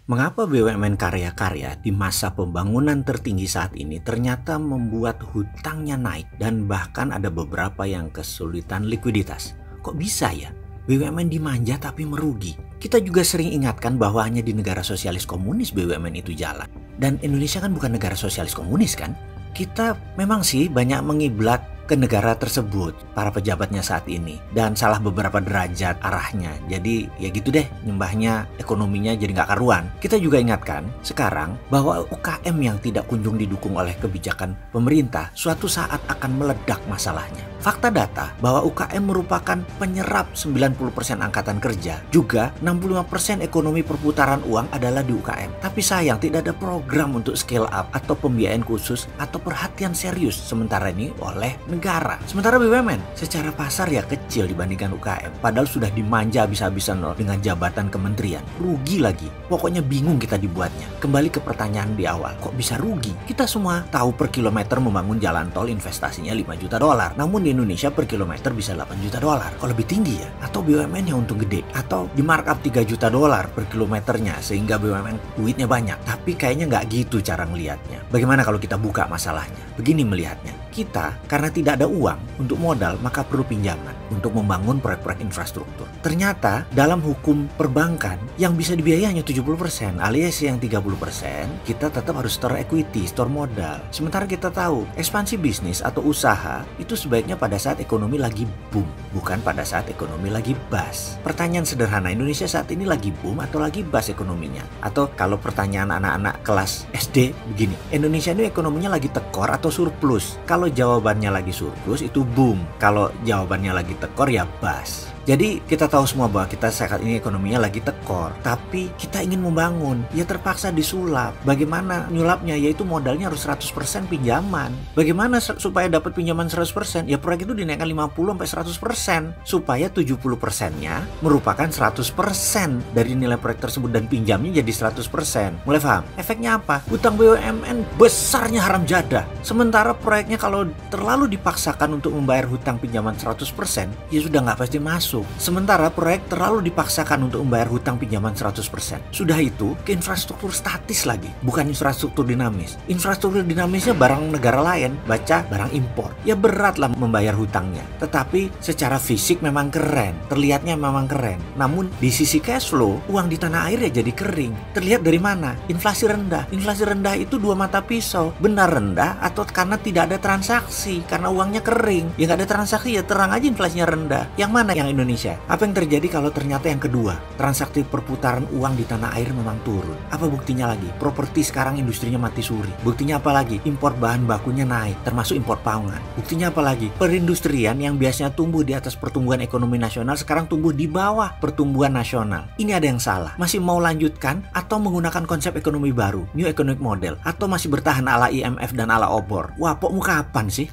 Mengapa BUMN karya-karya di masa pembangunan tertinggi saat ini ternyata membuat hutangnya naik dan bahkan ada beberapa yang kesulitan likuiditas? Kok bisa ya? BUMN dimanja tapi merugi. Kita juga sering ingatkan bahwa hanya di negara sosialis komunis BUMN itu jalan. Dan Indonesia kan bukan negara sosialis komunis kan? Kita memang sih banyak mengiblat ke negara tersebut, para pejabatnya saat ini, dan salah beberapa derajat arahnya. Jadi ya gitu deh, nyembahnya ekonominya jadi nggak karuan. Kita juga ingatkan sekarang bahwa UKM yang tidak kunjung didukung oleh kebijakan pemerintah suatu saat akan meledak masalahnya. Fakta data bahwa UKM merupakan penyerap 90% angkatan kerja, juga 65% ekonomi perputaran uang adalah di UKM. Tapi sayang tidak ada program untuk scale up atau pembiayaan khusus atau perhatian serius sementara ini oleh negara. Sementara BUMN secara pasar ya kecil dibandingkan UKM. Padahal sudah dimanja habis-habisan loh dengan jabatan kementerian. Rugi lagi. Pokoknya bingung kita dibuatnya. Kembali ke pertanyaan di awal. Kok bisa rugi? Kita semua tahu per kilometer membangun jalan tol investasinya 5 juta dolar. Namun di Indonesia per kilometer bisa 8 juta dolar. Kok lebih tinggi ya? Atau BUMN yang untung gede? Atau di markup 3 juta dolar per kilometernya sehingga BUMN duitnya banyak. Tapi kayaknya nggak gitu cara ngelihatnya. Bagaimana kalau kita buka masalahnya? Begini melihatnya. Kita karena tidak ada uang untuk modal maka perlu pinjaman untuk membangun proyek-proyek infrastruktur. Ternyata dalam hukum perbankan yang bisa dibiayai hanya 70% alias yang 30% kita tetap harus store equity, store modal. Sementara kita tahu ekspansi bisnis atau usaha itu sebaiknya pada saat ekonomi lagi boom, bukan pada saat ekonomi lagi bust. Pertanyaan sederhana, Indonesia saat ini lagi boom atau lagi bust ekonominya? Atau kalau pertanyaan anak-anak kelas SD begini, Indonesia ini ekonominya lagi tekor atau surplus? Kalau jawabannya lagi surplus itu boom, kalau jawabannya lagi tekor ya bust. Jadi kita tahu semua bahwa kita saat ini ekonominya lagi tekor, tapi kita ingin membangun, ya terpaksa disulap. Bagaimana nyulapnya? Yaitu modalnya harus 100% pinjaman. Bagaimana supaya dapat pinjaman 100%? Ya proyek itu dinaikkan 50-100% supaya 70%-nya merupakan 100% dari nilai proyek tersebut dan pinjamnya jadi 100%. Mulai paham? Efeknya apa? Hutang BUMN besarnya haram jadah. Sementara proyeknya kalau terlalu dipaksakan untuk membayar hutang pinjaman 100%, ya sudah nggak pasti masuk. Sementara proyek terlalu dipaksakan untuk membayar hutang pinjaman 100%. Sudah itu ke infrastruktur statis lagi, bukan infrastruktur dinamis. Infrastruktur dinamisnya barang negara lain, baca barang impor. Ya berat lah membayar hutangnya. Tetapi secara fisik memang keren, terlihatnya memang keren. Namun di sisi cash flow, uang di tanah air ya jadi kering. Terlihat dari mana? Inflasi rendah. Inflasi rendah itu dua mata pisau. Benar rendah atau karena tidak ada transaksi, karena uangnya kering. Ya nggak ada transaksi ya terang aja inflasinya rendah. Yang mana yang Indonesia? Apa yang terjadi kalau ternyata yang kedua, transaksi perputaran uang di tanah air memang turun? Apa buktinya lagi? Properti sekarang industrinya mati suri. Buktinya apa lagi? Impor bahan bakunya naik, termasuk impor pangan. Buktinya apa lagi? Perindustrian yang biasanya tumbuh di atas pertumbuhan ekonomi nasional sekarang tumbuh di bawah pertumbuhan nasional. Ini ada yang salah. Masih mau lanjutkan atau menggunakan konsep ekonomi baru, new economic model, atau masih bertahan ala IMF dan ala obor? Wah, pok mau kapan sih?